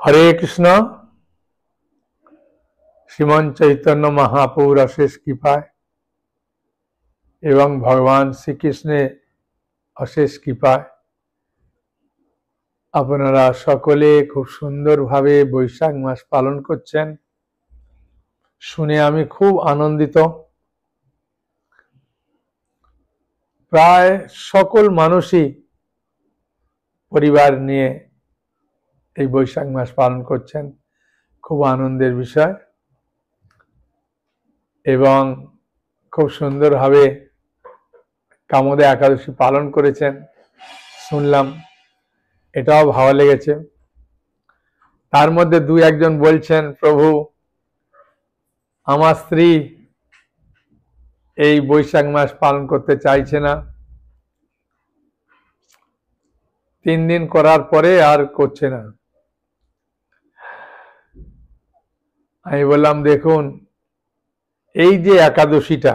হরে কৃষ্ণ। শ্রীমন চৈতন্য মহাপুর অশেষ কৃপায় এবং ভগবান শ্রীকৃষ্ণের অশেষ কৃপায় আপনারা সকলে খুব সুন্দরভাবে বৈশাখ মাস পালন করছেন শুনে আমি খুব আনন্দিত। প্রায় সকল মানুষই পরিবার নিয়ে এই বৈশাখ মাস পালন করছেন, খুব আনন্দের বিষয় এবং খুব সুন্দরভাবে কামদা একাদশী পালন করেছেন শুনলাম, এটাও ভালো লেগেছে। তার মধ্যে দুই একজন বলছেন, প্রভু আমার স্ত্রী এই বৈশাখ মাস পালন করতে চাইছে না, 3 দিন করার পরে আর করছে না। আমি বললাম, দেখুন এই যে একাদশীটা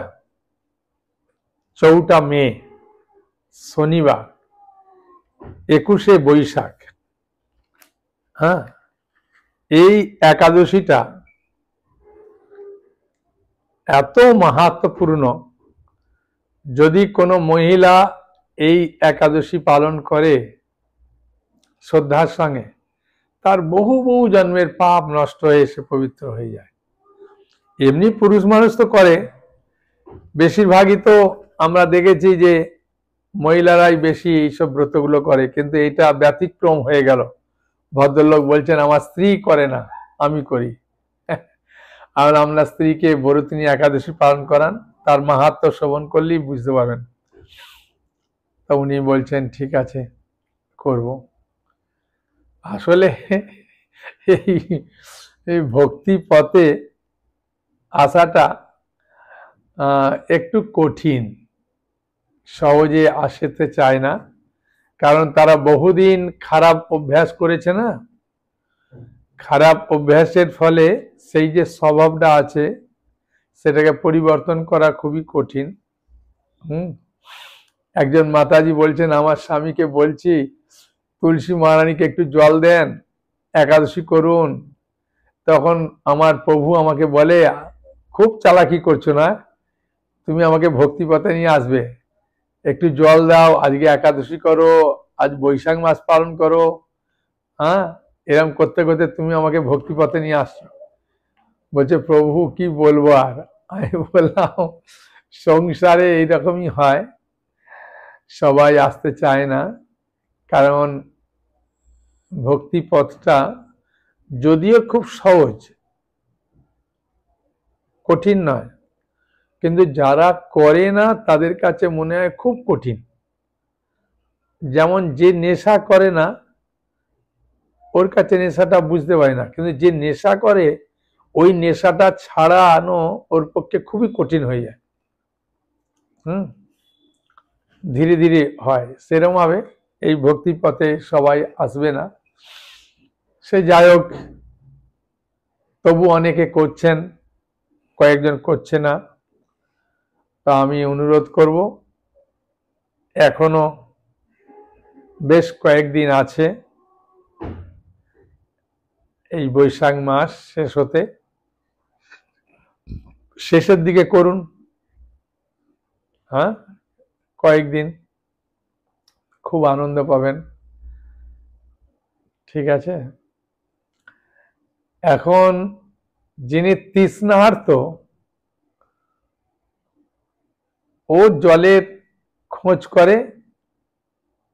4 মে শনিবার 21 বৈশাখ, হ্যাঁ, এই একাদশীটা এত মাহাত্ম্যপূর্ণ। যদি কোনো মহিলা এই একাদশী পালন করে শ্রদ্ধার সঙ্গে, তার বহু বহু জন্মের পাপ নষ্ট হয়ে সে পবিত্র হয়ে যায়। এমনি পুরুষ মানুষ তো করে, বেশিরভাগই তো আমরা দেখেছি যে মহিলারাই বেশি এইসব ব্রতগুলো করে, কিন্তু এটা ব্যতিক্রম হয়ে গেল। ভদ্রলোক বলছেন আমার স্ত্রী করে না, আমি করি। আর আমরা স্ত্রীকে বরুতিনী একাদশী পালন করান, তার মাহাত্ম্য শ্রবণ করলেই বুঝতে পারবেন। তা উনি বলছেন ঠিক আছে করব। আসলে এই ভক্তি পথে আসাটা একটু কঠিন, সহজে আসতে চায় না, কারণ তারা বহুদিন খারাপ অভ্যাস করেছে না। খারাপ অভ্যাসের ফলে সেই যে স্বভাবটা আছে সেটাকে পরিবর্তন করা খুবই কঠিন। একজন মাতাজি বলছেন, আমার স্বামীকে বলছি তুলসী মহারানীকে একটু জল দেন, একাদশী করুন। তখন আমার প্রভু আমাকে বলে, খুব চালাকি করছো না, তুমি আমাকে ভক্তি পথে নিয়ে আসবে, একটু জল দাও, আজকে একাদশী করো, আজ বৈশাখ মাস পালন করো। হ্যাঁ, এরকম করতে করতে তুমি আমাকে ভক্তি পথে নিয়ে আসছো। বলছে প্রভু কি বলবো আর। আমি বললাম সংসারে এইরকমই হয়, সবাই আসতে চায় না, কারণ ভক্তি পথটা যদিও খুব সহজ, কঠিন নয়, কিন্তু যারা করে না তাদের কাছে মনে হয় খুব কঠিন। যেমন যে নেশা করে না ওর কাছে নেশাটা বুঝতে পারে না, কিন্তু যে নেশা করে ওই নেশাটা ছাড়ানো ওর পক্ষে খুবই কঠিন হয়ে যায়। ধীরে ধীরে হয়। সেরকম ভাবে এই ভক্তি পথে সবাই আসবে না, সে যাই হোক, তবু অনেকে করছেন, কয়েকজন করছে না। তা আমি অনুরোধ করব, এখনো বেশ কয়েকদিন আছে এই বৈশাখ মাস শেষ হতে, শেষের দিকে করুন। হ্যাঁ, কয়েকদিন খুব আনন্দ পাবেন। ঠিক আছে। এখন যিনি তৃষ্ণার্ত, ও জলের খোঁজ করে,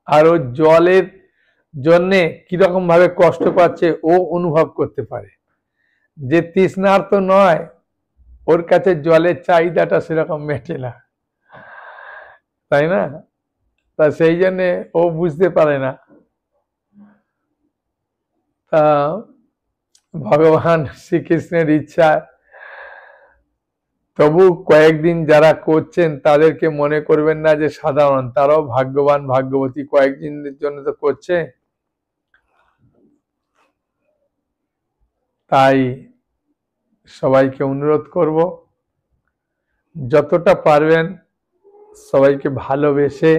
আর ও জলের জন্যে কিরকম ভাবে কষ্ট পাচ্ছে ও অনুভব করতে পারে। যে তৃষ্ণার্ত নয়, ওর কাছে জলের চাহিদাটা সেরকম মেটে না, তাই না? তা সেই জন্যে ও বুঝতে পারে না। তা ভগবান শ্রীকৃষ্ণের ইচ্ছা, তবু কয়েকদিন যারা করছেন তাদেরকে মনে করবেন না যে সাধারণ, তারাও ভাগ্যবান ভাগ্যবতী, কয়েকদিনের জন্য তো করছে। তাই সবাইকে অনুরোধ করব, যতটা পারবেন সবাইকে ভালোবেসে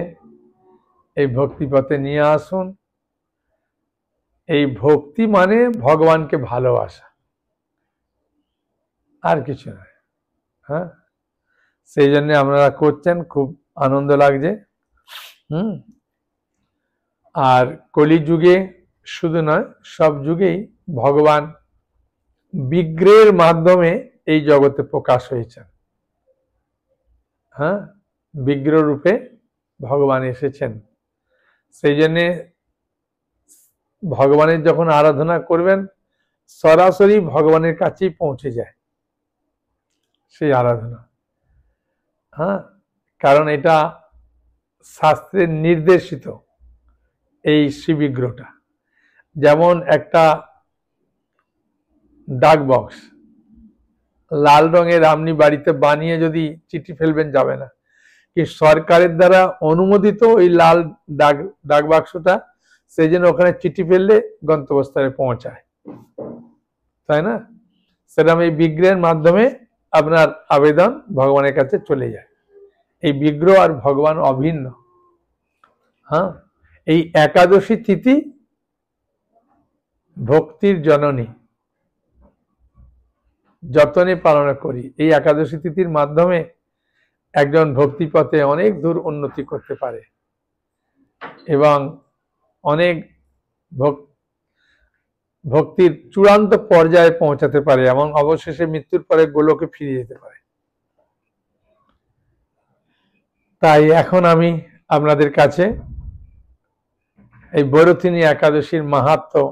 এই ভক্তিপথে নিয়ে আসুন এই ভক্তি মানে ভগবানকে ভালোবাসা, আর কিছু নয়। হ্যাঁ, সেই জন্য আপনারা করছেন, খুব আনন্দ লাগছে। আর কলিযুগে শুধু নয়, সব যুগেই ভগবান বিগ্রহের মাধ্যমে এই জগতে প্রকাশ হয়েছেন। হ্যাঁ, বিগ্রহ রূপে ভগবান এসেছেন। সেই জন্যে ভগবানের যখন আরাধনা করবেন, সরাসরি ভগবানের কাছেই পৌঁছে যায় সেই আরাধনা। হ্যাঁ, কারণ এটা শাস্ত্রের নির্দেশিত এই শ্রীবিগ্রহটা। যেমন একটা ডাক বক্স লাল রঙের আপনি বাড়িতে বানিয়ে যদি চিঠি ফেলবেন যাবে না, কি সরকারের দ্বারা অনুমোদিত ওই লাল ডাক বাক্সটা, সেই জন্য ওখানে চিঠি ফেললে গন্তব্যস্থলে পৌঁছায়, তাই না? সেরকম এই বিগ্রহের মাধ্যমে আপনার আবেদন ভগবানের কাছে চলে যায়। এই বিগ্রহ আর ভগবান অভিন্ন। হ্যাঁ, এই একাদশী তিথি ভক্তির জননী, যতনে পালন করি। এই একাদশী তিথির মাধ্যমে একজন ভক্তিপথে অনেক দূর উন্নতি করতে পারে এবং অনেক ভক্তির চূড়ান্ত পর্যায়ে পৌঁছাতে পারে এবং অবশেষে মৃত্যুর পরে গোলকে ফিরে যেতে পারে। তাই এখন আমি আপনাদের কাছে এই বরথিনী একাদশীর মাহাত্ম্য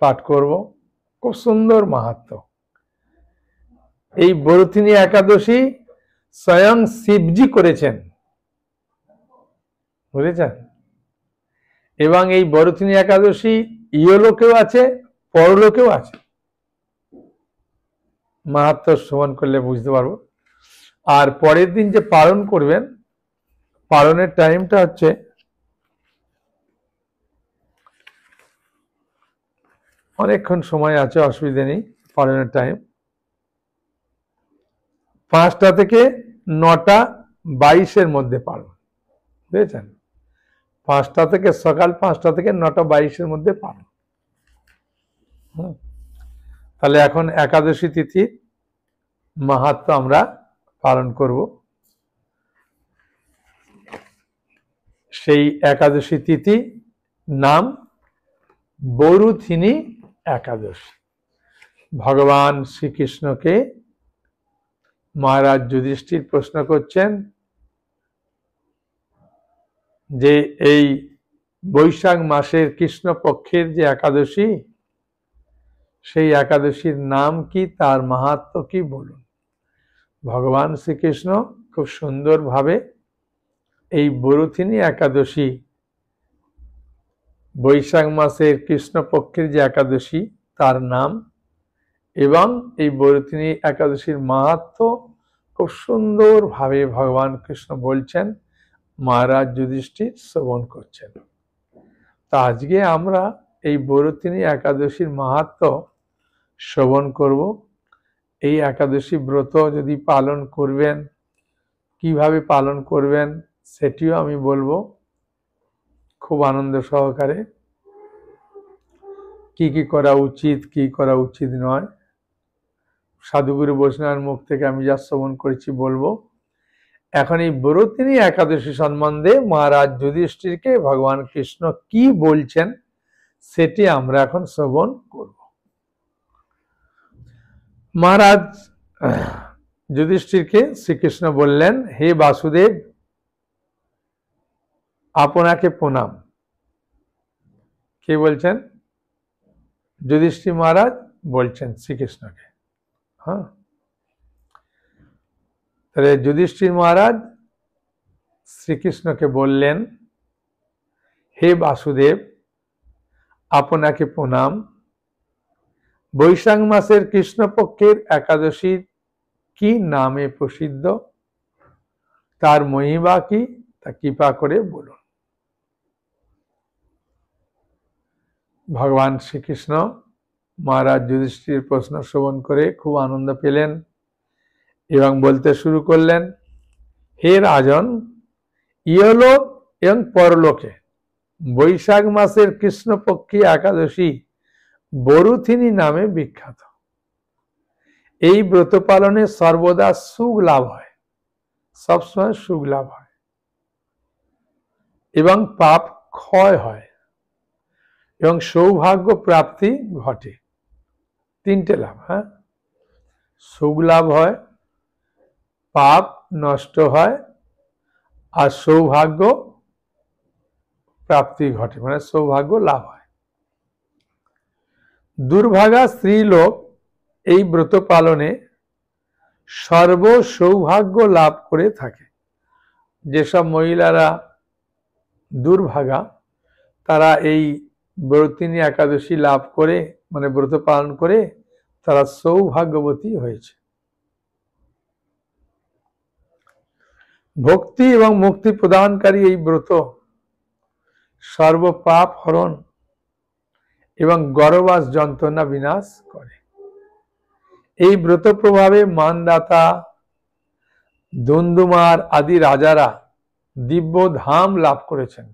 পাঠ করব। খুব সুন্দর মাহাত্ম্য। এই বরথিনী একাদশী স্বয়ং শিবজি করেছেন, বুঝেছেন? এবং এই বরথিনী একাদশী ইহলোকেও আছে, পরলোকেও আছে। মাহাত্ম্য শ্রবণ করলে বুঝতে পারবো। আর পরের দিন যে পালন করবেন, পালনের টাইমটা হচ্ছে অনেকক্ষণ সময় আছে, অসুবিধা নেই। পালনের টাইম 5টা থেকে 9টা 22-এর মধ্যে পালন, বুঝেছেন? 5টা থেকে, সকাল 5টা থেকে 9টা 22-এর মধ্যে পালন। তাহলে এখন একাদশী তিথি মাহাত্ম্য আমরা পালন করব। সেই একাদশী তিথি নাম বরুথিনী একাদশী। ভগবান শ্রীকৃষ্ণকে মহারাজ যুধিষ্ঠির প্রশ্ন করছেন যে এই বৈশাখ মাসের কৃষ্ণপক্ষের যে একাদশী, সেই একাদশীর নাম কি, তার মাহাত্ম্য কি বলুন। ভগবান শ্রীকৃষ্ণ খুব সুন্দরভাবে এই বরুথিনী একাদশী, বৈশাখ মাসের কৃষ্ণপক্ষের যে একাদশী তার নাম এবং এই বরুথিনী একাদশীর মাহাত্ম্য খুব সুন্দরভাবে ভগবান কৃষ্ণ বলছেন, মহারাজ যুধিষ্ঠির শ্রবণ করছেন। তা আজকে আমরা এই বরুথিনী একাদশীর মাহাত্ম্য শ্রবণ করব। এই একাদশী ব্রত যদি পালন করবেন, কিভাবে পালন করবেন সেটিও আমি বলবো খুব আনন্দ সহকারে। কি কি করা উচিত, কি করা উচিত নয়, সাধুগুরু বৈষ্ণবের মুখ থেকে আমি যা শ্রবণ করেছি বলবো। এখন এই বরুথিনী একাদশী সম্বন্ধে মহারাজ যুধিষ্ঠিরকে ভগবান কৃষ্ণ কি বলছেন সেটি আমরা এখন শ্রবণ করব। মহারাজ যুধিষ্ঠিরকে শ্রীকৃষ্ণ বললেন, হে বাসুদেব, আপনাকে প্রণাম। কে বলছেন? যুধিষ্ঠির মহারাজ বলছেন শ্রীকৃষ্ণকে। হ্যাঁ, তাহলে যুধিষ্ঠির মহারাজ শ্রীকৃষ্ণকে বললেন, হে বাসুদেব, আপনাকে প্রণাম। বৈশাখ মাসের কৃষ্ণপক্ষের একাদশী কি নামে প্রসিদ্ধ, তার মহিমা কি, তা কৃপা করে বলুন। ভগবান শ্রীকৃষ্ণ মহারাজ যুধিষ্ঠির প্রশ্ন শ্রবণ করে খুব আনন্দ পেলেন এবং বলতে শুরু করলেন, হে রাজন, ইহলোক এবং পরলোকে বৈশাখ মাসের কৃষ্ণপক্ষী একাদশী বরুথিনী নামে বিখ্যাত। এই ব্রত পালনে সর্বদা সুখ লাভ হয়, সবসময় সুখ লাভ হয় এবং পাপ ক্ষয় হয় এবং সৌভাগ্য প্রাপ্তি ঘটে। তিনটে লাভ। হ্যাঁ, সুখ লাভ হয়, পাপ নষ্ট হয়, আর সৌভাগ্য প্রাপ্তি ঘটে, মানে সৌভাগ্য লাভ হয়। দুর্ভাগা স্ত্রী লোক এই ব্রত পালনে সর্ব সৌভাগ্য লাভ করে থাকে। যেসব মহিলারা দুর্ভাগা তারা এই ব্রতিনী একাদশী লাভ করে, মানে ব্রত পালন করে তারা সৌভাগ্যবতী হয়েছে। ভক্তি এবং মুক্তি প্রদানকারী এই ব্রত সর্বপাপ হরণ এবং গর্ভবাস যন্ত্রণা বিনাশ করে। এই ব্রত প্রভাবে মানদাতা, দুন্দুমার আদি রাজারা দিব্য ধাম লাভ করেছেন।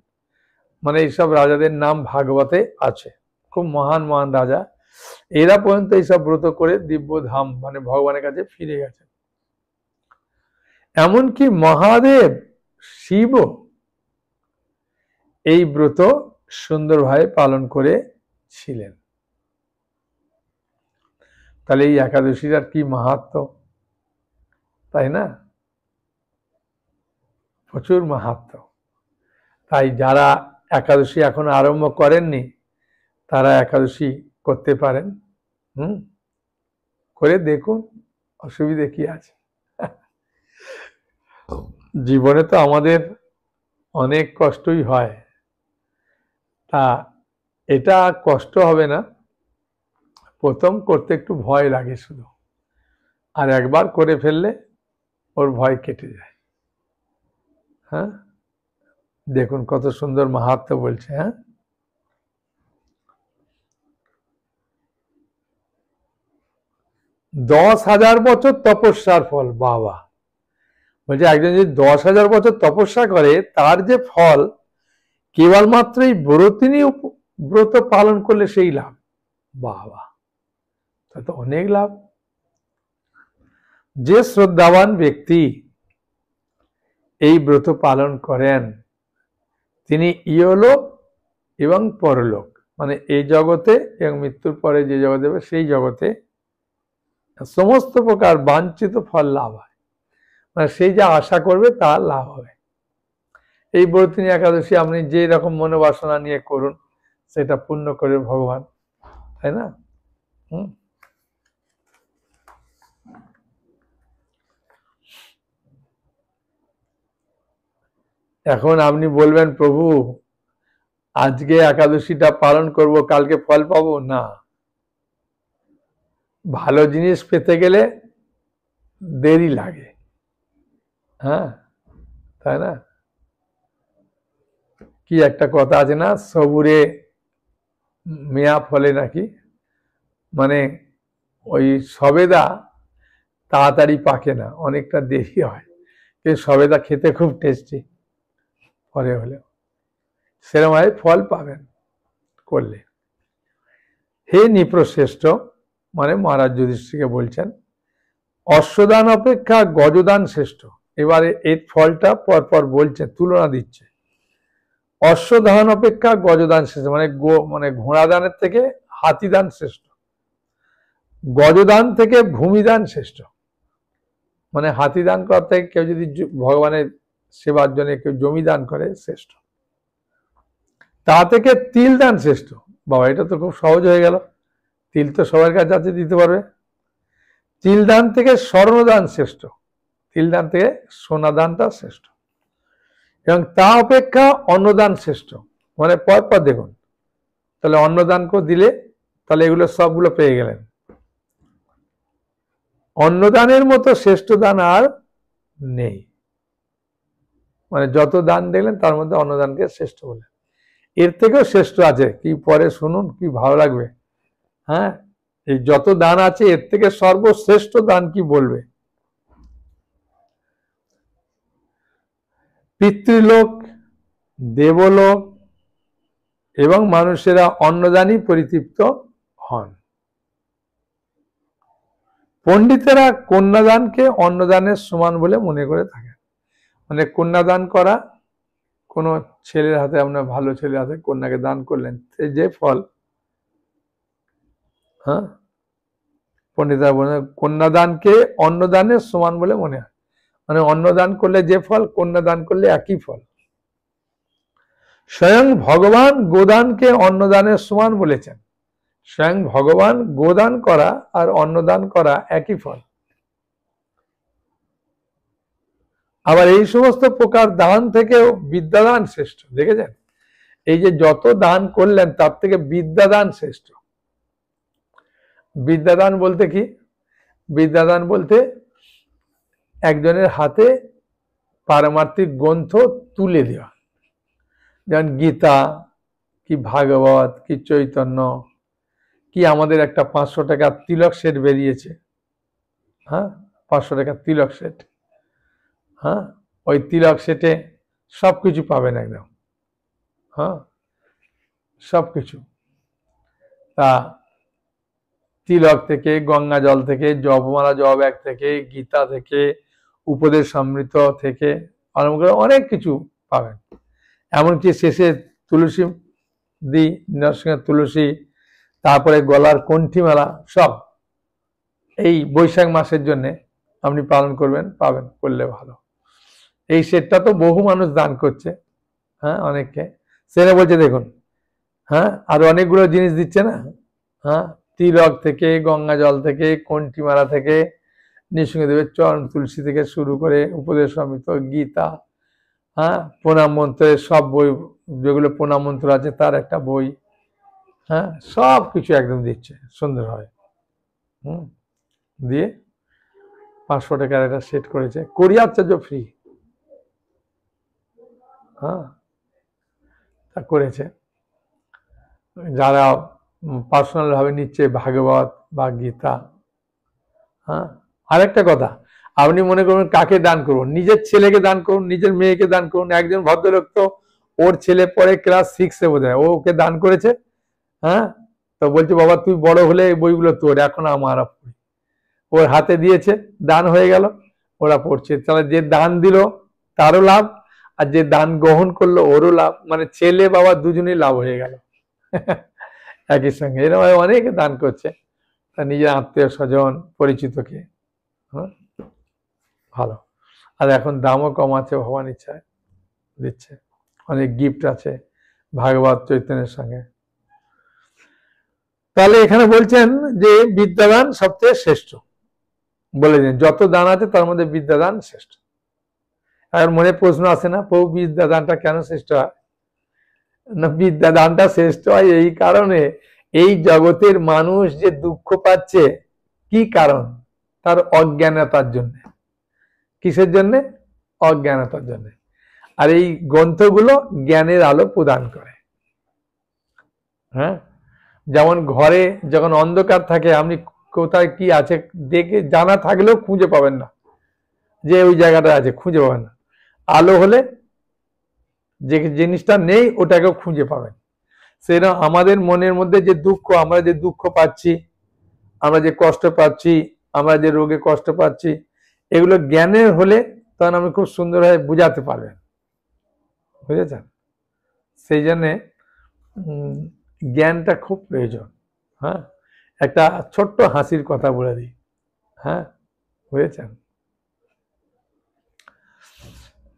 মানে এইসব রাজাদের নাম ভাগবতে আছে, খুব মহান মহান রাজা, এরা পর্যন্ত এইসব ব্রত করে দিব্য ধাম মানে ভগবানের কাছে ফিরে গেছেন। এমনকি মহাদেব শিব এই ব্রত সুন্দরভাবে পালন করেছিলেন। তাহলে এই একাদশীর আর কি মাহাত্ম্য, তাই না? প্রচুর মাহাত্ম্য। তাই যারা একাদশী এখন আরম্ভ করেননি তারা একাদশী করতে পারেন। করে দেখুন, অসুবিধে কি আছে? জীবনে তো আমাদের অনেক কষ্টই হয়, তা এটা কষ্ট হবে না। প্রথম করতে একটু ভয় লাগে শুধু, আর একবার করে ফেললে ওর ভয় কেটে যায়। হ্যাঁ, দেখুন কত সুন্দর মাহাত্ম্য বলছে। হ্যাঁ, দশ 1000 বছর তপস্যার ফল। বাবা বলছে একজন যদি 10,000 বছর তপস্যা করে তার যে ফল কেবলমাত্র এই ব্রতিনী ব্রত পালন করলে সেই লাভ। বাবা, তা তো অনেক লাভ। যে শ্রদ্ধাবান ব্যক্তি এই ব্রত পালন করেন তিনি ইহলোক এবং পরলোক, মানে এই জগতে এবং মৃত্যুর পরে যে জগৎ দেবে সেই জগতে সমস্ত প্রকার বাঞ্ছিত ফল লাভ হয়, মানে সেই যা আশা করবে তা লাভ হবে। এই ব্রতিনী একাদশী আপনি যে রকম মনোবাসনা নিয়ে করুন সেটা পূর্ণ করে ভগবান, তাই না? এখন আপনি বলবেন প্রভু আজকে একাদশীটা পালন করব, কালকে ফল পাবো না। ভালো জিনিস পেতে গেলে দেরি লাগে। হ্যাঁ, তাই না? কি একটা কথা আছে না, সবুরে মেয়া ফলে নাকি, মানে ওই সবেদা তাড়াতাড়ি পাকে না, অনেকটা দেরি হয়, কিন্তু সবেদা খেতে খুব টেস্টি পরে হলেও, সেরকম ভাবে ফল পাবেন করলে। হে নৃপশ্রেষ্ঠ, মানে মহারাজ যুধিষ্ঠিরকে বলছেন, অশ্বদান অপেক্ষা গজদান শ্রেষ্ঠ। এবারে এর ফলটা পরপর বলছে, তুলনা দিচ্ছে। অশ্বদান অপেক্ষা গজদান শ্রেষ্ঠ, মানে ঘোড়া দানের থেকে হাতিদান শ্রেষ্ঠ। গজদান থেকে ভূমিদান শ্রেষ্ঠ, মানে হাতিদান করার থেকে কেউ যদি ভগবানের সেবার জন্য কেউ জমি দান করে শ্রেষ্ঠ। তা থেকে তিল দান শ্রেষ্ঠ। বাবা, এটা তো খুব সহজ হয়ে গেল, তিল তো সবার কাছে আছে, দিতে পারবে। তিল দান থেকে স্বর্ণদান শ্রেষ্ঠ, তিল দান থেকে সোনা দানটা শ্রেষ্ঠ। এবং তা অপেক্ষা অন্নদান শ্রেষ্ঠ, মানে পরপর দেখুন, তাহলে অন্নদান করে দিলে তাহলে এগুলো সবগুলো পেয়ে গেলেন। অন্নদানের মতো শ্রেষ্ঠ দান আর নেই, মানে যত দান দেখলেন তার মধ্যে অন্নদানকে শ্রেষ্ঠ বলে। এর থেকেও শ্রেষ্ঠ আছে কি, পরে শুনুন, কি ভালো লাগবে। হ্যাঁ, এই যত দান আছে এর থেকে সর্বশ্রেষ্ঠ দান কি বলবে। পিতৃলোক, দেবলোক এবং মানুষেরা অন্নদানই পরিতৃপ্ত হন। পণ্ডিতেরা কন্যাদানকে অন্নদানের সমান বলে মনে করে থাকেন। মানে কন্যাদান করা, কোনো ছেলের হাতে, আপনার ভালো ছেলের হাতে কন্যাকে দান করলেন, যে ফল, হ্যাঁ, পণ্ডিতরা বলেন কন্যাদানকে অন্নদানের সমান বলে মনে হয়। মানে অন্নদান করলে যে ফল, কন্যাদান করলে একই ফল। স্বয়ং ভগবান গোদানকে অন্নদানের সমান বলেছেন। স্বয়ং ভগবান গোদান করা আর অন্নদান করা একই ফল। আবার এই সমস্ত প্রকার দান থেকেও বিদ্যাদান শ্রেষ্ঠ। দেখেছেন, এই যে যত দান করলেন তার থেকে বিদ্যাদান শ্রেষ্ঠ। বিদ্যাদান বলতে কি? বিদ্যাদান বলতে একজনের হাতে পারমার্থিক গ্রন্থ তুলে দেওয়া, যেমন গীতা কি ভাগবত কি চৈতন্য কি, আমাদের একটা 500 টাকার তিলক সেট বেরিয়েছে, হ্যাঁ, 500 টাকার তিলক সেট, হ্যাঁ, ওই তিলক সেটে সবকিছু পাবেন একদম, হ্যাঁ, সবকিছু। তা তিলক থেকে, গঙ্গা জল থেকে, জপমালা জপ এক থেকে, গীতা থেকে, উপদেশ অমৃত থেকে আরম্ভ করে অনেক কিছু পাবেন। এমনকি শেষে তুলসী দিই, নরসিংহের তুলসী, তারপরে গলার কণ্ঠিমালা, সব এই বৈশাখ মাসের জন্য আপনি পালন করবেন, পাবেন, করলে ভালো। এই সেটটা তো বহু মানুষ দান করছে, হ্যাঁ, অনেককে। সেটা বলছে দেখুন, হ্যাঁ, আর অনেকগুলো জিনিস দিচ্ছে না, হ্যাঁ, তিলক থেকে, গঙ্গা জল থেকে, কণ্ঠিমালা থেকে, নৃসিংহদেবের চরণ তুলসী থেকে শুরু করে উপদেশ অমৃত, গীতা, হ্যাঁ, প্রণাম মন্ত্রের সব বই, যেগুলো প্রণাম মন্ত্র আছে তার একটা বই, হ্যাঁ, সব কিছু একদম দিচ্ছে সুন্দরভাবে। দিয়ে 500 টাকার একটা সেট করেছে, কোরিয়ার চার্জ ফ্রি, হ্যাঁ, তা করেছে। যারা পার্সোনাল ভাবে নিচ্ছে ভাগবত বা গীতা, হ্যাঁ। আরেকটা কথা, আপনি মনে করুন কাকে দান করুন, নিজের ছেলেকে দান করুন, নিজের মেয়েকে দান করুন। একজন ভদ্রলোক তো ওর ছেলে পরে ক্লাস 6-এ বোধ হয়, ওকে দান করেছে, হ্যাঁ, তো বলছে বাবা তুই বড় হলে এই বইগুলো তোর, এখন আমার পড়ি। ওর হাতে দিয়েছে, দান হয়ে গেল, ওরা পড়ছে। তাহলে যে দান দিল তারও লাভ, আর যে দান গ্রহণ করলো ওরও লাভ, মানে ছেলে বাবা দুজনেই লাভ হয়ে গেল একই সঙ্গে। এরকম অনেকে দান করছে তার নিজের আত্মীয় স্বজন পরিচিতকে, হ্যাঁ, ভালো। আর এখন দামও কম আছে, ভগবান ইচ্ছায় দিচ্ছে, অনেক গিফট আছে ভাগবত চৈতন্যের সঙ্গে। তাহলে এখানে বলছেন যে বিদ্যাদান সবচেয়ে শ্রেষ্ঠ, বলে দিন যত দান আছে তার মধ্যে বিদ্যাদান শ্রেষ্ঠ। আর মনে প্রশ্ন আসে না, প্রভু বিদ্যাদানটা কেন শ্রেষ্ঠ হয়? না, বিদ্যাদানটা শ্রেষ্ঠ হয় এই কারণে, এই জগতের মানুষ যে দুঃখ পাচ্ছে, কি কারণ? তার অজ্ঞানতার জন্য। কিসের জন্য? অজ্ঞানতার জন্য। আর এই গ্রন্থগুলো জ্ঞানের আলো প্রদান করে, হ্যাঁ। যেমন ঘরে যখন অন্ধকার থাকে, আপনি কোথায় কি আছে দেখে জানা থাকলেও খুঁজে পাবেন না, যে ওই জায়গাটা আছে খুঁজে পাবেন না। আলো হলে যে জিনিসটা নেই ওটাকেও খুঁজে পাবেন। সেটা আমাদের মনের মধ্যে যে দুঃখ, আমরা যে দুঃখ পাচ্ছি, আমরা যে কষ্ট পাচ্ছি, আমরা যে রোগে কষ্ট পাচ্ছি, এগুলো জ্ঞানের হলে তখন আমি খুব সুন্দরভাবে বুঝাতে পারবেন, বুঝেছেন? সেই জন্যে জ্ঞানটা খুব প্রয়োজন, হ্যাঁ। একটা ছোট্ট হাসির কথা বলে দিই, হ্যাঁ, বুঝেছেন?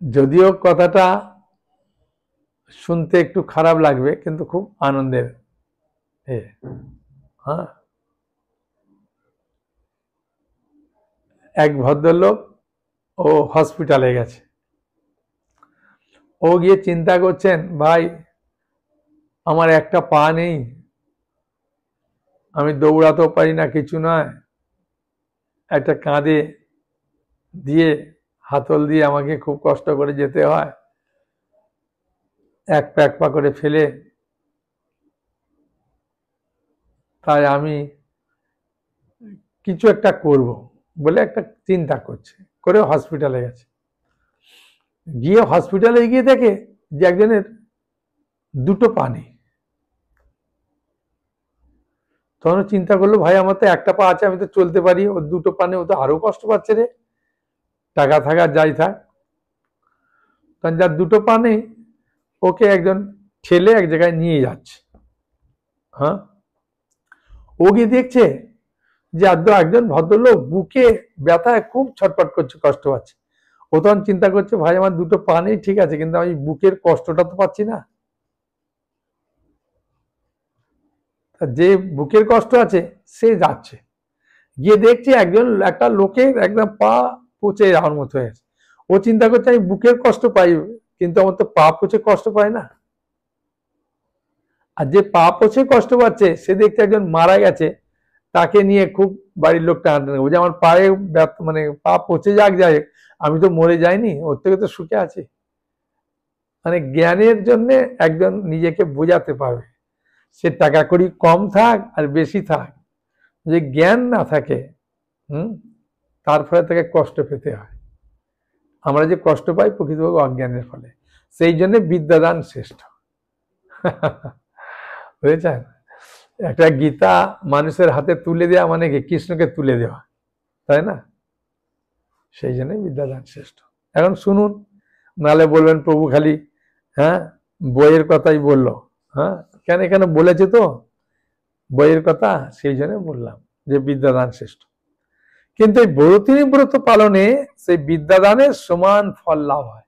যদিও কথাটা শুনতে একটু খারাপ লাগবে, কিন্তু খুব আনন্দের, হ্যাঁ। এক ভদ্রলোক, ও হসপিটালে গেছে, ও গিয়ে চিন্তা করছেন, ভাই আমার একটা পা নেই, আমি দৌড়াতেও পারি না, কিছু নয়, একটা কাঁধে দিয়ে হাতল দিয়ে আমাকে খুব কষ্ট করে যেতে হয়, এক পা এক পা করে ফেলে, তাই আমি কিছু একটা করব বলে একটা চিন্তা করছে, করে হসপিটালে গেছে। গিয়ে হসপিটালে গিয়ে দেখে যে একজনের দুটো পা নেই, তখন চিন্তা করলো, ভাই আমার তো একটা পা আছে, আমি তো চলতে পারি, ওর দুটো পা নেই, ও তো আরো কষ্ট পাচ্ছে রে, টাকা থাকা যাই থাক। তখন যার দুটো পা নেই ওকে একজন ঠেলে এক জায়গায় নিয়ে যাচ্ছে। হ্যাঁ, ও গিয়ে দেখছে যে একজন ভদ্রলোক বুকে ব্যথায় খুব ছটফট করছে, কষ্ট পাচ্ছে। ও তখন চিন্তা করছে, ভাই আমার দুটো পা নেই ঠিক আছে, কিন্তু আমি বুকের কষ্টটা তো পাচ্ছি না। যে বুকের কষ্ট আছে সে যাচ্ছে, গিয়ে দেখছে একটা লোকের একদম পা পচে যাওয়ার মতো হয়েছে। ও চিন্তা করছে আমি বুকের কষ্ট পাই, কিন্তু আমার তো পা পচে কষ্ট পায় না। আর যে পা পচে কষ্ট পাচ্ছে সে দেখছে একজন মারা গেছে, তাকে নিয়ে খুব বাড়ির লোক টানাটানি, যে আমার পায়ে মানে পা পচে যায়, আমি তো মরে যাইনি, ওর থেকে তো সুখে আছি। মানে জ্ঞানের জন্য একজন নিজেকে বোঝাতে পারবে, সে টাকা কড়ি কম থাক আর বেশি থাক, যে জ্ঞান না থাকে তার ফলে তাকে কষ্ট পেতে হয়। আমরা যে কষ্ট পাই প্রকৃতপক্ষে অজ্ঞানের ফলে, সেই জন্য বিদ্যাদান শ্রেষ্ঠ। বুঝেছেন? একটা গীতা মানুষের হাতে তুলে দেওয়া মানে কি কৃষ্ণকে তুলে দেওয়া, তাই না? সেই জন্য বিদ্যাদান শ্রেষ্ঠ। এখন শুনুন, নালে বলবেন প্রভু খালি বইয়ের কথাই বললো। কেন এখানে বলেছে তো বইয়ের কথা, সেই জন্য বললাম যে বিদ্যাদান শ্রেষ্ঠ। কিন্তু এই বরতিনী ব্রত পালনে সেই বিদ্যাদানের সমান ফল লাভ হয়।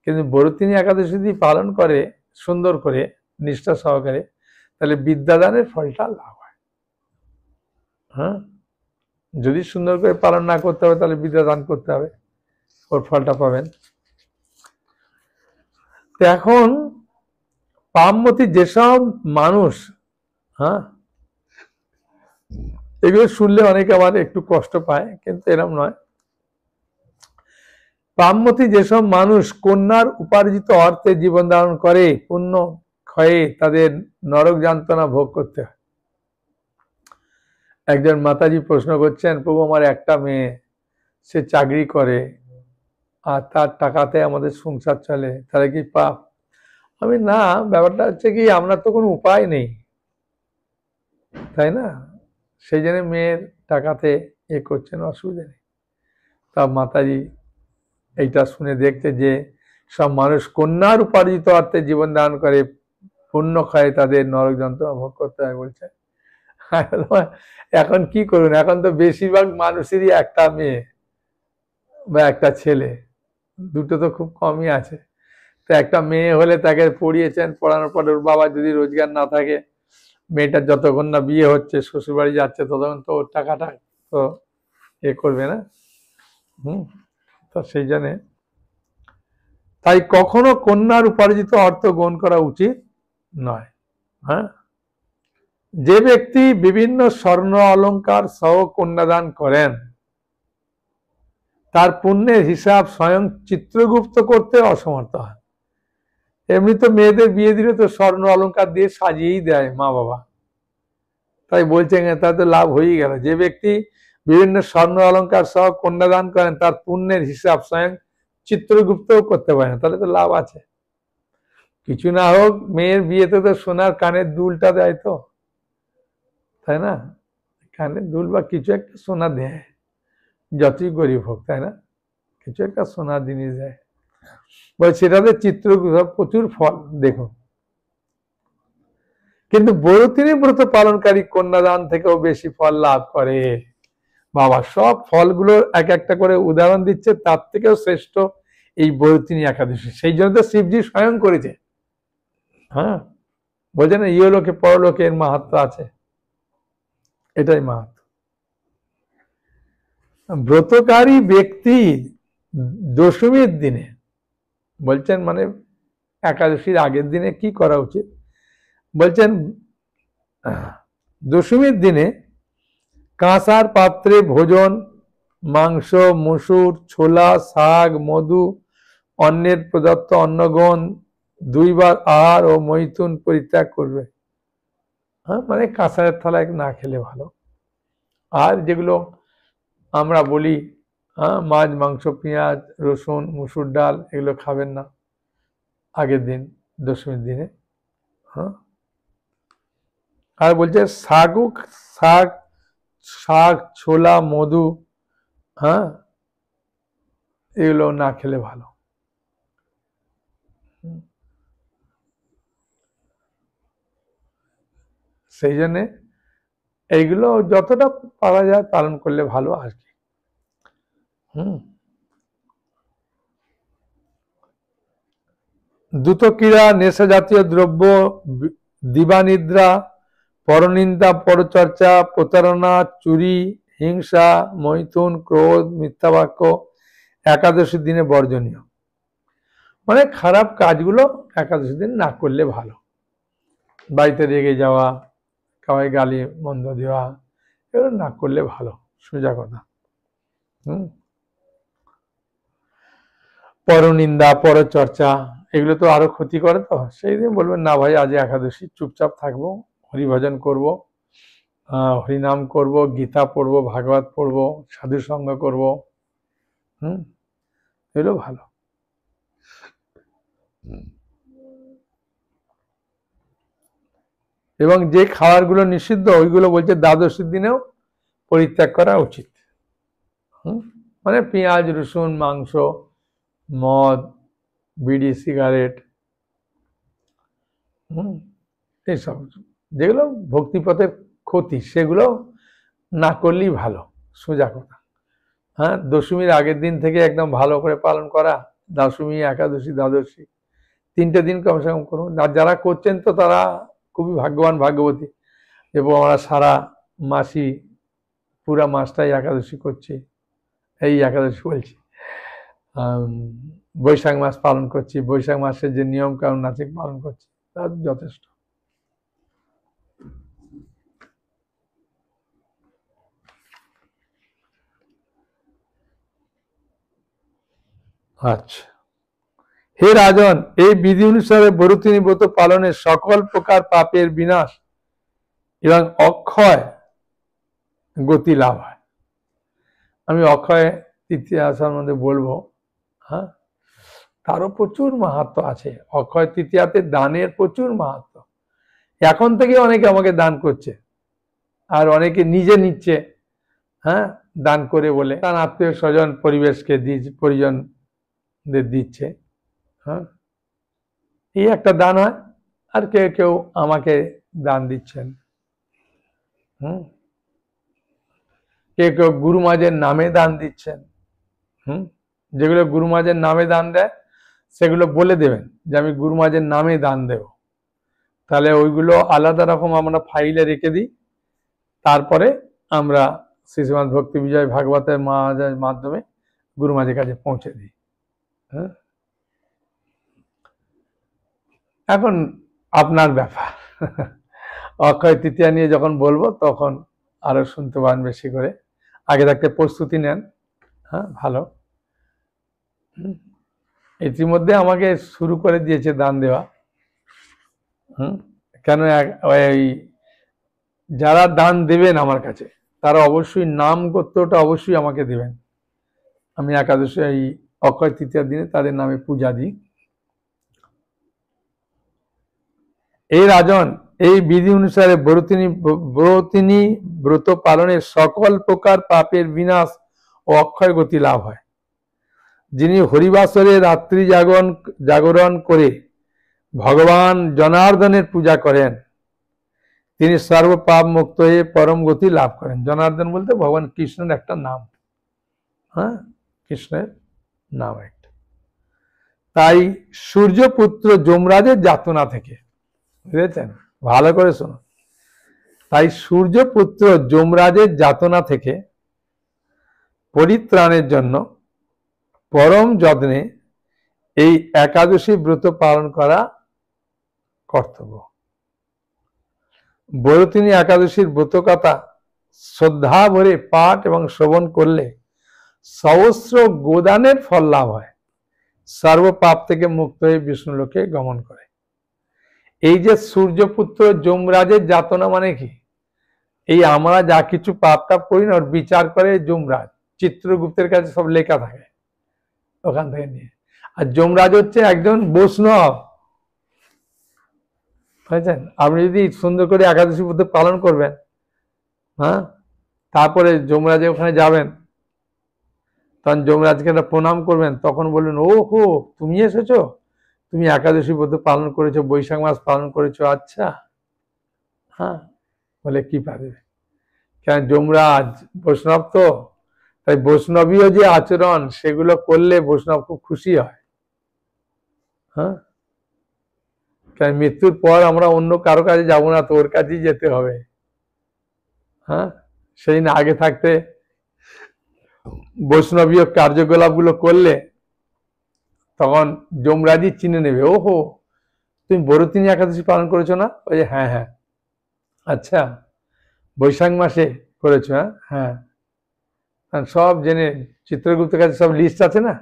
কিন্তু বরতিনী একাদশী যদি পালন করে সুন্দর করে নিষ্ঠা সহকারে, তাহলে বিদ্যাদানের ফলটা লাভ হয়। যদি সুন্দর করে পালন না করতে হবে তাহলে বিদ্যাদান করতে হবে, ওর ফলটা পাবেন। এখন পাপমতি যেসব মানুষ, এগুলো শুনলে অনেকে আবার একটু কষ্ট পায়, কিন্তু এরকম নয়। পাপমতি যেসব মানুষ কন্যার উপার্জিত অর্থে জীবন ধারণ করে, পুণ্য ক্ষয়ে তাদের নরক যন্ত্রণা ভোগ করতে হয়। একজন মাতাজি প্রশ্ন করছেন, প্রভু আমার একটা মেয়ে, সে চাকরি করে আর তার টাকাতে আমাদের সংসার চলে, তাহলে কি পাপ? আমি না, ব্যাপারটা হচ্ছে কি আমরা তো কোনো উপায় নেই, তাই না? সেই জন্য মেয়ের টাকাতে করছেন, অসুবিধা নেই। তা মাতাজি এইটা শুনে দেখতে যে সব মানুষ কন্যার উপার্জিত অর্থে জীবন দান করে, পুণ্য খায় তাদের নরক যন্ত্রণা ভোগ করতে হয় বলছে। এখন কি করুন, এখন তো বেশিরভাগ মানুষেরই একটা মেয়ে বা একটা ছেলে, দুটো তো খুব কমই আছে। তো একটা মেয়ে হলে তাকে পড়িয়েছেন, পড়ানোর পরে ওর বাবা যদি রোজগার না থাকে, মেয়েটার যতক্ষণ না বিয়ে হচ্ছে শ্বশুরবাড়ি যাচ্ছে ততক্ষণ তো ওর টাকাটা তো করবে না। তো সেই জন্যে তাই কখনো কন্যার উপার্জিত অর্থ গ্রহণ করা উচিত নয়। যে ব্যক্তি বিভিন্ন স্বর্ণ অলংকার সহ কন্যাদান করেন, তার পুণ্যের হিসাব স্বয়ং চিত্রগুপ্ত করতে অসমর্থ হয়। এমনি তো মেয়েদের বিয়ে দিলে তো স্বর্ণ অলংকার দিয়ে সাজিয়েই দেয় মা বাবা, তাই বলছেন তা তো লাভ হয়েই গেল। যে ব্যক্তি বিভিন্ন স্বর্ণ অলংকার সহ কন্যাদান করেন, তার পুণ্যের হিসাব স্বয়ং চিত্রগুপ্তও করতে পারে না, তাহলে তো লাভ আছে। কিছু না হোক মেয়ের বিয়েতে তো সোনার কানের দুলটা দেয় তো, তাই না? কানের দুল বা কিছু একটা সোনা দেয়, যতই গরিব হোক, তাই না? কিছু একটা সোনার জিনিস দেয়, বলে সেটাতে চিত্রগুপ্ত প্রচুর ফল দেখুন। কিন্তু বরতিনী ব্রত পালনকারী কন্যাদান থেকেও বেশি ফল লাভ করে। বাবা সব ফলগুলো এক একটা করে উদাহরণ দিচ্ছে, তার থেকেও শ্রেষ্ঠ এই বরতিনী একাদশী। সেই জন্য তো শিবজি স্বয়ং করেছে। বলছে না ইহলোকে পরলোকে এর মাহাত্ম্য আছে, এটাই মাহাত্ম্য। ব্রতকারী ব্যক্তি দশমীর দিনে, বলছেন মানে একাদশীর আগের দিনে কি করা উচিত, বলছেন দশমীর দিনে কাঁসার পাত্রে ভোজন, মাংস, মসুর, ছোলা, শাক, মধু, অন্নের প্রদত্ত অন্নগ্রহণ, 2 বার আহার ও মৈথুন পরিত্যাগ করবে। মানে কাঁসারের থালায় না খেলে ভালো। আর যেগুলো আমরা বলি মাছ, মাংস, পেঁয়াজ, রসুন, মুসুর ডাল, এগুলো খাবেন না আগের দিন দশমীর দিনে। আর বলছে শাক শাক ছোলা মধু, হ্যাঁ, এগুলো না খেলে ভালো। সেই জন্যে এইগুলো যতটা পারা যায় পালন করলে ভালো আর কি। দ্রুত ক্রীড়া, নেশা জাতীয় দ্রব্য, দিবানিদ্রা, পরনিন্দা, পরচর্চা, প্রতারণা, চুরি, হিংসা, মৈথুন, ক্রোধ, মিথ্যা বাক্য একাদশীর দিনে বর্জনীয়। মানে খারাপ কাজগুলো একাদশী দিন না করলে ভালো। বাড়িতে রেগে যাওয়া, কাউকে গালি মন্দ দেওয়া, এগুলো না করলে ভালো, সোজা কথা। পরনিন্দা, পরচর্চা এগুলো তো আরো ক্ষতি করে। তো সেই দিন বলবেন না ভাই আজ একাদশী, চুপচাপ থাকবো, হরিভজন করব, হরিনাম করব, গীতা পড়ব, ভাগবত পড়ব, সাধু সঙ্গ করব, এগুলো ভালো। এবং যে খাবারগুলো নিষিদ্ধ ওইগুলো বলছে দ্বাদশীর দিনেও পরিত্যাগ করা উচিত। মানে পেঁয়াজ, রসুন, মাংস, মদ, বিড়ি, সিগারেট, এইসব যেগুলো ভক্তিপথের ক্ষতি সেগুলো না করলেই ভালো, সোজা কথা। হ্যাঁ, দশমীর আগের দিন থেকে একদম ভালো করে পালন করা, দশমী, একাদশী, দ্বাদশী 3টে দিন কমসে কম করুন। আর যারা করছেন তো তারা খুবই ভাগ্যবান, ভাগ্যবতী, এবং আমরা সারা মাসই পুরা মাসটাই একাদশী করছি। এই একাদশী বলছি, বৈশাখ মাস পালন করছি, বৈশাখ মাসের যে নিয়ম কানুন আছে পালন করছি, তা যথেষ্ট। আচ্ছা, হে রাজন, এই বিধি অনুসারে বরুতিনী ব্রত পালনের সকল প্রকার পাপের বিনাশ এবং অক্ষয় গতি লাভ হয়। আমি অক্ষয় তৃতীয়া সম্বন্ধে বলবো, হ্যাঁ, তারও প্রচুর মাহাত্ম্য আছে। অক্ষয় তৃতীয়াতে দানের প্রচুর মাহাত্ম্য। এখন থেকে অনেকে আমাকে দান করছে, আর অনেকে নিজে নিচ্ছে, হ্যাঁ, দান করে বলে তার আত্মীয় স্বজন পরিবেশকে পরিজনদের দিচ্ছে। হ্যাঁ, এই একটা দান হয়। আর কেউ কেউ আমাকে দান দিচ্ছেন। কেউ কেউ গুরু মাঝের নামে দান দিচ্ছেন। যেগুলো গুরু মাঝের নামে দান দেয় সেগুলো বলে দেবেন যে আমি গুরু মাঝের নামে দান দেব, তাহলে ওইগুলো আলাদা রকম আমরা ফাইলে রেখে দিই। তারপরে আমরা শ্রীশ্রীমদ ভক্তি বিজয় ভাগবতের মাধ্যমে গুরু মাঝের কাছে পৌঁছে দিই। হ্যাঁ, এখন আপনার ব্যাপার। অক্ষয় তৃতীয়া নিয়ে যখন বলবো তখন আরো শুনতে পান বেশি করে, আগে থাকতে প্রস্তুতি নেন। হ্যাঁ, ভালো। ইতিমধ্যে আমাকে শুরু করে দিয়েছে দান দেওয়া। কেন, ওই যারা দান দেবেন আমার কাছে তারা অবশ্যই নাম গোত্রটা অবশ্যই আমাকে দেবেন। আমি একাদশী এই অক্ষয় তৃতীয়ার দিনে তাদের নামে পূজা দিই। এই রাজন, এই বিধি অনুসারে বরুতিনী ব্রত পালনের সকল প্রকার পাপের বিনাশ ও অক্ষয় গতি লাভ হয়। যিনি হরিবাসরে রাত্রি জাগরণ করে ভগবান জনার্দনের পূজা করেন তিনি সর্বপাপ মুক্ত হয়ে পরম গতি লাভ করেন। জনার্দন বলতে ভগবান কৃষ্ণের একটা নাম। হ্যাঁ, কৃষ্ণের নাম একটা। তাই সূর্যপুত্র যমরাজের যাতনা থেকে, বুঝেছেন, ভালো করে শোনো, তাই সূর্যপুত্র যমরাজের যাতনা থেকে পরিত্রাণের জন্য পরম যত্নে এই একাদশী ব্রত পালন করা কর্তব্য। বরুতিনী একাদশীর ব্রতকথা শ্রদ্ধা ভরে পাঠ এবং শ্রবণ করলে সহস্র গোদানের ফল লাভ হয়, সর্বপাপ থেকে মুক্ত হয়ে বিষ্ণুলোকে গমন করে। এই যে সূর্যপুত্র যমরাজের যাতনা মানে কি, এই আমরা যা কিছু পাপ টাপ করি না ওর বিচার করে যমরাজ, চিত্রগুপ্তের কাছে সব লেখা থাকে, ওখান থেকে নিয়ে। আর যমরাজ হচ্ছে একজন বৈষ্ণব, বুঝছেন? আপনি যদি সুন্দর করে একাদশী ব্রত পালন করবেন, হ্যাঁ, তারপরে যমরাজের ওখানে যাবেন, তখন যমরাজকে একটা প্রণাম করবেন, তখন বলবেন ও হো তুমি এসেছো, তুমি একাদশী ব্রত পালন করেছো, বৈশাখ মাস পালন করেছো, আচ্ছা, হ্যাঁ, বলে কি পারবে, কেন যমরাজ বৈষ্ণব তো, তাই বৈষ্ণবীয় যে আচরণ সেগুলো করলে বৈষ্ণব খুব খুশি হয়। হ্যাঁ, কারণ মৃত্যুর পর আমরা অন্য কারো কাছে যাবো না, তো ওর কাছেই যেতে হবে। হ্যাঁ, সেই না আগে থাকতে বৈষ্ণবীয় কার্যকলাপ গুলো করলে তখন যমরাজই চিনে নেবে, ওহো তুমি বড়দিনী একাদশী পালন করেছো না, ওই যে হ্যাঁ হ্যাঁ, আচ্ছা বৈশাখ মাসে করেছো, হ্যাঁ হ্যাঁ, সব জেনে, চিত্রগুপ্তের কাছে সব লিস্ট আছে না,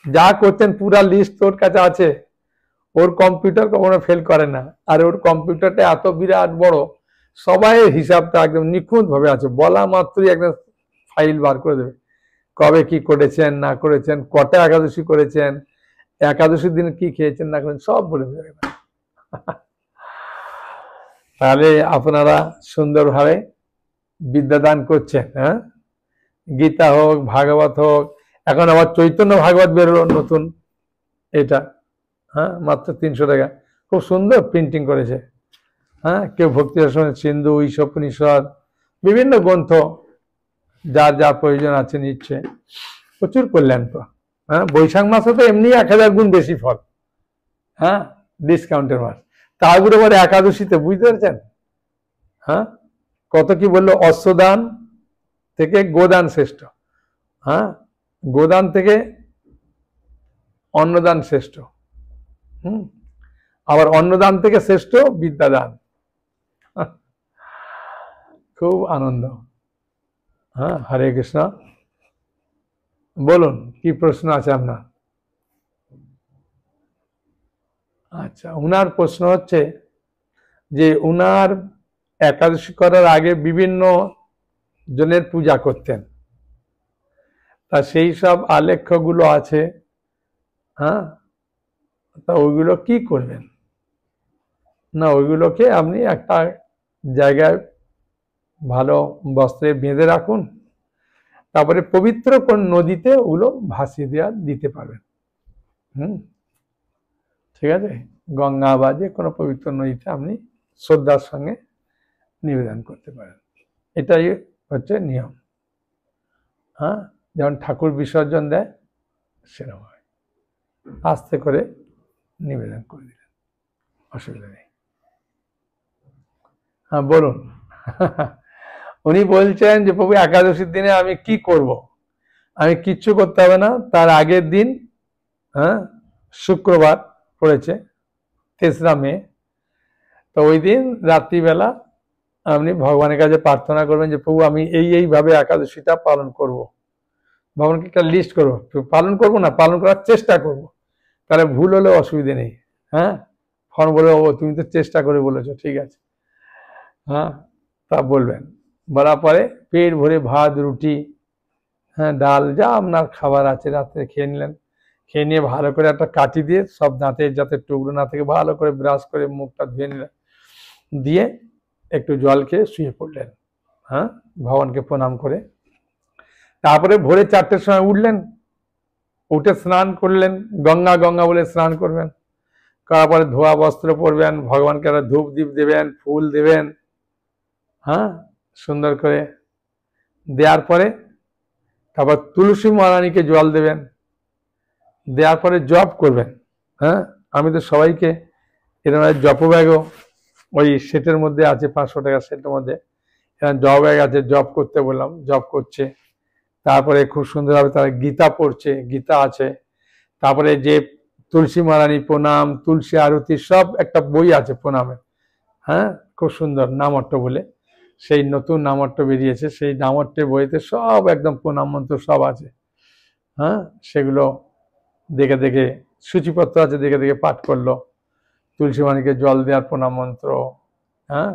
যা করতেন পুরা লিস্ট তোর কাছে আছে, ওর কম্পিউটার কখনো ফেল করে না, আর ওর কম্পিউটারটা এত বিরাট বড়, সবাই হিসাবটা একদম নিখুঁত ভাবে আছে, বলা মাত্রই একদম ফাইল বার করে দেবে, কবে কি করেছেন না করেছেন, কটা একাদশী করেছেন, একাদশীর দিন কি খেয়েছেন না করেছেন, সব বলে দেবে। তাহলে আপনারা সুন্দরভাবে বিদ্যাদান করছেন। হ্যাঁ, গীতা হোক, ভাগবত হোক, এখন আবার চৈতন্য ভাগবত বেরোলো নতুন, এটা, হ্যাঁ, মাত্র 300 টাকা, খুব সুন্দর প্রিন্টিং করেছে। হ্যাঁ, কেউ ভক্তি রসন সিন্ধু, ঈশোপনিষদ, বিভিন্ন গ্রন্থ যার যা প্রয়োজন আছে নিচ্ছে, প্রচুর কল্যাণ তো। হ্যাঁ, বৈশাখ মাসে তো এমনি 1000 গুণ বেশি ফল, হ্যাঁ, ডিসকাউন্টের মাস, তারপরে আবার একাদশীতে, বুঝতে পারছেন? হ্যাঁ, কত কি বললো, অশ্বদান থেকে গোদান শ্রেষ্ঠ, হ্যাঁ, গোদান থেকে অন্নদান শ্রেষ্ঠ, আবার অন্নদান থেকে শ্রেষ্ঠ বিদ্যাদান, খুব আনন্দ। হ্যাঁ, হরে কৃষ্ণ। বলুন কি প্রশ্ন আছে আপনার? আচ্ছা, উনার প্রশ্ন হচ্ছে যে উনার একাদশী করার আগে বিভিন্ন জনের পূজা করতেন, তা সেই সব আলেখ্যগুলো আছে, হ্যাঁ, তা ওইগুলো কি করবেন না, ওইগুলোকে আপনি একটা জায়গায় ভালো বস্ত্রে বেঁধে রাখুন, তারপরে পবিত্র কোন নদীতে ওগুলো ভাসিয়ে দেওয়া দিতে পারবেন। ঠিক আছে, গঙ্গা বা যে কোনো পবিত্র নদীতে আপনি শ্রদ্ধার সঙ্গে নিবেদন করতে পারেন, এটাই হচ্ছে নিয়ম। হ্যাঁ, যেমন ঠাকুর বিসর্জন দেয় সেরকম হয়, আস্তে করে নিবেদন করে দিলেন, অসুবিধা নেই। হ্যাঁ বলুন। উনি বলছেন যে প্রভু একাদশীর দিনে আমি কি করব, আমি কিচ্ছু করতে হবে না, তার আগের দিন, হ্যাঁ, শুক্রবার পড়েছে 3রা মে, তো ওই দিন রাত্রিবেলা আপনি ভগবানের কাছে প্রার্থনা করবেন যে প্রভু আমি এইভাবে একাদশীটা পালন করব, ভগবানকে একটা লিস্ট করবো, পালন করবো না, পালন করার চেষ্টা করব, তাহলে ভুল হলেও অসুবিধে নেই। হ্যাঁ, ফোন বলে ও তুমি তো চেষ্টা করে বলেছো, ঠিক আছে, হ্যাঁ, তা বলবেন, বলার পরে পেট ভরে ভাত রুটি, হ্যাঁ, ডাল, যা আপনার খাবার আছে রাত্রে খেয়ে নিলেন, খেয়ে নিয়ে ভালো করে একটা কাঠি দিয়ে সব দাঁতের যাতে টুকরো না থেকে ভালো করে ব্রাশ করে মুখটা ধুয়ে নিলেন, দিয়ে একটু জল খেয়ে শুয়ে পড়লেন, হ্যাঁ, ভগবানকে প্রণাম করে, তারপরে ভোরে 4টের সময় উঠলেন, উঠে স্নান করলেন, গঙ্গা গঙ্গা বলে স্নান করবেন, করার পরে ধোয়া বস্ত্র পরবেন, ভগবানকে একটা ধূপ দীপ দেবেন, ফুল দেবেন, হ্যাঁ, সুন্দর করে দেওয়ার পরে তারপর তুলসী মহারানীকে জল দেবেন, দেওয়ার পরে জপ করবেন। হ্যাঁ, আমি তো সবাইকে এরকম জপ ব্যাগও ওই সেটের মধ্যে আছে, 500 টাকা সেটের মধ্যে এরকম জপ ব্যাগ আছে, জপ করতে বললাম, জপ করছে, তারপরে খুব সুন্দরভাবে তারা গীতা পড়ছে, গীতা আছে, তারপরে যে তুলসী মহারানী প্রণাম, তুলসী আরতি, সব একটা বই আছে প্রণামে, হ্যাঁ, খুব সুন্দর নামট্ট বলে, সেই নতুন নামট্ট বেরিয়েছে, সেই নামট্টের বইতে সব একদম প্রণাম মন্ত্র সব আছে। হ্যাঁ, সেগুলো দেখে দেখে, সূচিপত্র আছে, দেখে দেখে পাঠ করলো, তুলসী মহারানীকে জল দেওয়ার প্রণাম মন্ত্র, হ্যাঁ,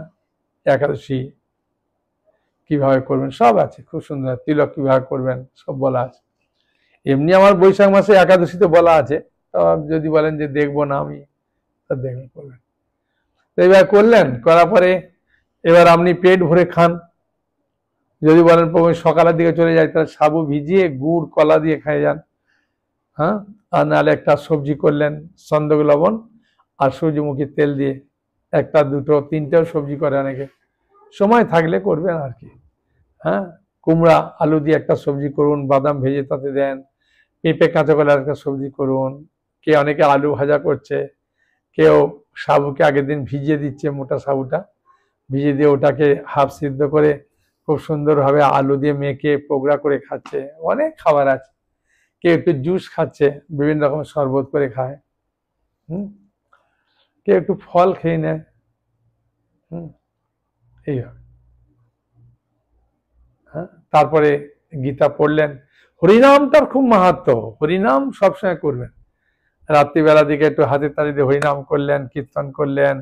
একাদশী কিভাবে করবেন সব আছে, খুব সুন্দর, তিলক কিভাবে করবেন সব বলা আছে। এমনি আমার বৈশাখ মাসে একাদশীতে বলা আছে, যদি বলেন যে দেখবো না আমি, তা দেখবেন করবেন। তো এবার করলেন, করার পরে এবার আপনি পেট ভরে খান। যদি বলেন প্রভু সকালের দিকে চলে যায়, তাহলে সাবু ভিজিয়ে গুড় কলা দিয়ে খাই যান। হ্যাঁ, আর নাহলে একটা সবজি করলেন সন্দক লবণ আর সূর্যমুখী তেল দিয়ে, একটা দুটো তিনটেও সবজি করে অনেকে, সময় থাকলে করবেন আর কি। হ্যাঁ, কুমড়া আলু দিয়ে একটা সবজি করুন, বাদাম ভেজে তাতে দেন, পেঁপে কাঁচা কলার একটা সবজি করুন। অনেকে আলু ভাজা করছে, কেউ সাবুকে আগের দিন ভিজিয়ে দিচ্ছে, মোটা সাবুটা ভিজিয়ে দিয়ে ওটাকে হাফ সিদ্ধ করে খুব সুন্দরভাবে আলু দিয়ে মেখে পোগড়া করে খাচ্ছে। অনেক খাবার আছে। কেউ একটু জুস খাচ্ছে, বিভিন্ন রকম শরবত করে খায়। কেউ একটু ফল খেয়ে নেয়। এইভাবে। হ্যাঁ, তারপরে গীতা পড়লেন। হরিনামটার খুব মাহাত্ম্য, হরিনাম সবসময় করবেন। রাত্রিবেলা দিকে একটু হাতে তালি দিয়ে হরিনাম করলেন, কীর্তন করলেন।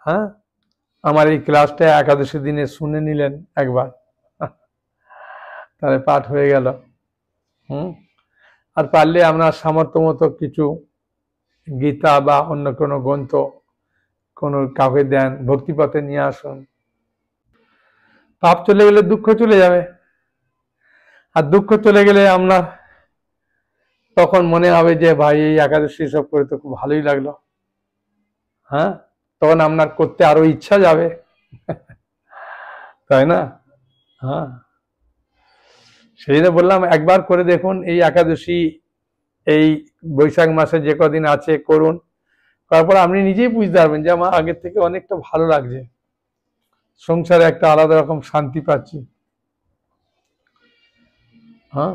হ্যাঁ, আমার এই ক্লাসটা একাদশী দিনে শুনে নিলেন একবার, তাহলে পাঠ হয়ে গেল। আর পারলে আপনার সামর্থ্য মতো কিছু গীতা বা অন্য কোনো গ্রন্থ কোনো কাউকে দেন, ভক্তিপথে নিয়ে আসুন। পাপ চলে গেলে দুঃখ চলে যাবে, আর দুঃখ চলে গেলে আপনার তখন মনে হবে যে ভাই এই একাদশী সব করে তো খুব ভালোই লাগলো। হ্যাঁ, তখন আপনার করতে আরো ইচ্ছা যাবে, তাই না? হ্যাঁ, সেই জন্য বললাম একবার করে দেখুন এই একাদশী, এই বৈশাখ মাসে যে কদিন আছে করুন। তারপর আপনি নিজেই বুঝতে পারবেন যে আমার আগের থেকে অনেকটা ভালো লাগছে, সংসারে একটা আলাদা রকম শান্তি পাচ্ছি। হ্যাঁ,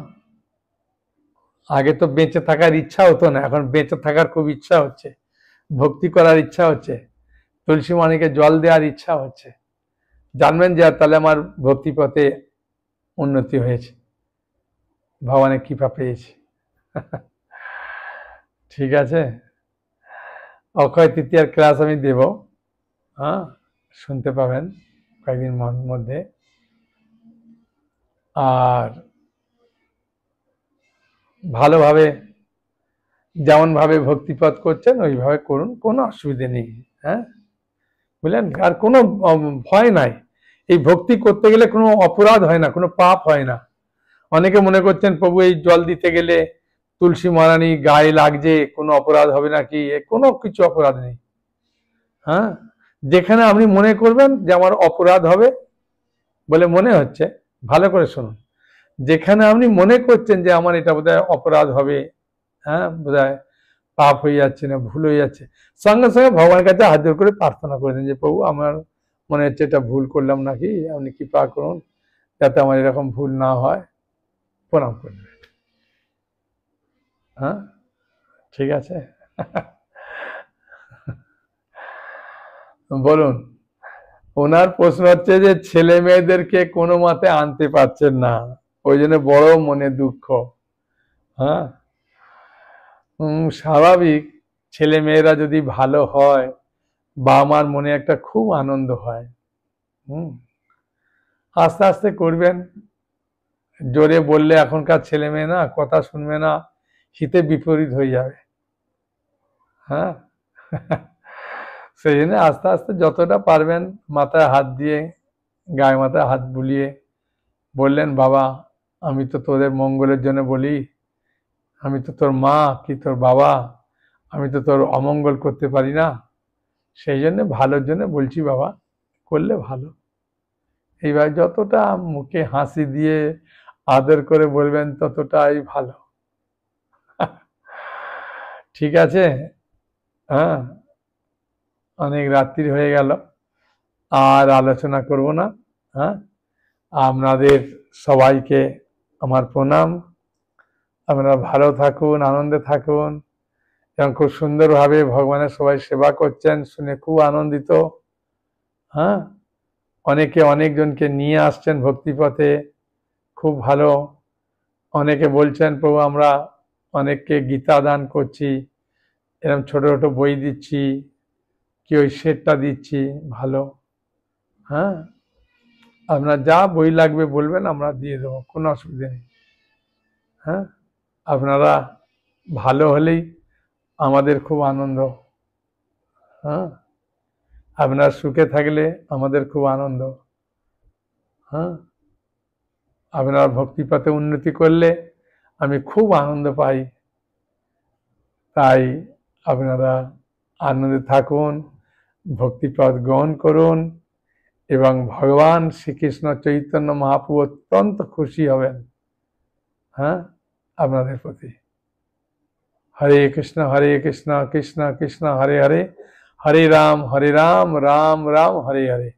আগে তো বেঁচে থাকার ইচ্ছা হতো না, এখন বেঁচে থাকার খুব ইচ্ছা হচ্ছে, ভক্তি করার ইচ্ছা হচ্ছে, তুলসী মানিকে জল দেওয়ার ইচ্ছা হচ্ছে। জানবেন যে তাহলে আমার ভক্তি পথে উন্নতি হয়েছে, ভগবানের কৃপা পেয়েছি। ঠিক আছে, অক্ষয় তৃতীয়ার ক্লাস আমি দেব। হ্যাঁ, শুনতে পাবেন কয়েকদিন মধ্যে। আর ভালোভাবে যেমন ভাবে ভক্তিপথ করছেন ওইভাবে করুন, কোনো অসুবিধে নেই। হ্যাঁ, বুঝলেন? আর কোনো ভয় নাই। এই ভক্তি করতে গেলে কোনো অপরাধ হয় না, কোনো পাপ হয় না। অনেকে মনে করছেন প্রভু এই জল দিতে গেলে তুলসী মারানি গায়ে লাগছে, কোনো অপরাধ হবে নাকি? কোনো কিছু অপরাধ নেই। হ্যাঁ, যেখানে আপনি মনে করবেন যে আমার অপরাধ হবে বলে মনে হচ্ছে, ভালো করে শুনুন, যেখানে আপনি মনে করছেন যে আমার এটা বোধহয় অপরাধ হবে, হ্যাঁ বোধহয় পাপ হয়ে যাচ্ছে না ভুল হয়ে যাচ্ছে, সঙ্গে সঙ্গে ভগবানের কাছে হাত জোড় করে প্রার্থনা করে দেন যে প্রভু আমার মনে হচ্ছে এটা ভুল করলাম নাকি, আপনি কৃপা করুন যাতে আমার এরকম ভুল না হয়, প্রণাম করবেন। হ্যাঁ, ঠিক আছে। বলুন। ওনার প্রশ্ন হচ্ছে যে ছেলে মেয়েদেরকে কোনো মতে আনতে পারছেন না, ওই জন্য বড় মনে দুঃখ। হ্যাঁ, স্বাভাবিক, ছেলে মেয়েরা যদি ভালো হয় বা আমার মনে একটা খুব আনন্দ হয়। আস্তে আস্তে করবেন। জোরে বললে এখনকার ছেলে মেয়ে না কথা শুনবে না, হিতে বিপরীত হয়ে যাবে। হ্যাঁ, সেই জন্য আস্তে আস্তে যতটা পারবেন মাথায় হাত দিয়ে, গায়ে মাথায় হাত বুলিয়ে বললেন বাবা আমি তো তোদের মঙ্গলের জন্য বলি, আমি তো তোর মা কি তোর বাবা, আমি তো তোর অমঙ্গল করতে পারি না, সেই জন্য ভালোর জন্য বলছি বাবা, করলে ভালো। এইবার যতটা মুখে হাসি দিয়ে আদর করে বলবেন ততটাই ভালো। ঠিক আছে। হ্যাঁ, অনেক রাত্রি হয়ে গেল, আর আলোচনা করব না। হ্যাঁ, আপনাদের সবাইকে আমার প্রণাম। আপনারা ভালো থাকুন, আনন্দে থাকুন, এবং খুব সুন্দরভাবে ভগবানের সবাই সেবা করছেন শুনে খুব আনন্দিত। হ্যাঁ, অনেকে অনেকজনকে নিয়ে আসছেন ভক্তিপথে, খুব ভালো। অনেকে বলছেন প্রভু আমরা অনেককে গীতা দান করছি, এরকম ছোট ছোট বই দিচ্ছি, কি ওই সেটটা দিচ্ছি, ভালো। হ্যাঁ, আপনার যা বই লাগবে বলবেন আমরা দিয়ে দেবো, কোনো অসুবিধা নেই। হ্যাঁ, আপনারা ভালো হলেই আমাদের খুব আনন্দ। হ্যাঁ, আপনার সুখে থাকলে আমাদের খুব আনন্দ। হ্যাঁ, আপনার ভক্তিপথে উন্নতি করলে আমি খুব আনন্দ পাই। তাই আপনারা আনন্দে থাকুন, ভক্তিপথ গ্রহণ করুন এবং ভগবান শ্রীকৃষ্ণ চৈতন্য মহাপ্রভু অত্যন্ত খুশি হবেন হ্যাঁ আপনাদের প্রতি। হরে কৃষ্ণ কৃষ্ণ কৃষ্ণ হরে হরে, হরে রাম রাম রাম হরে হরে।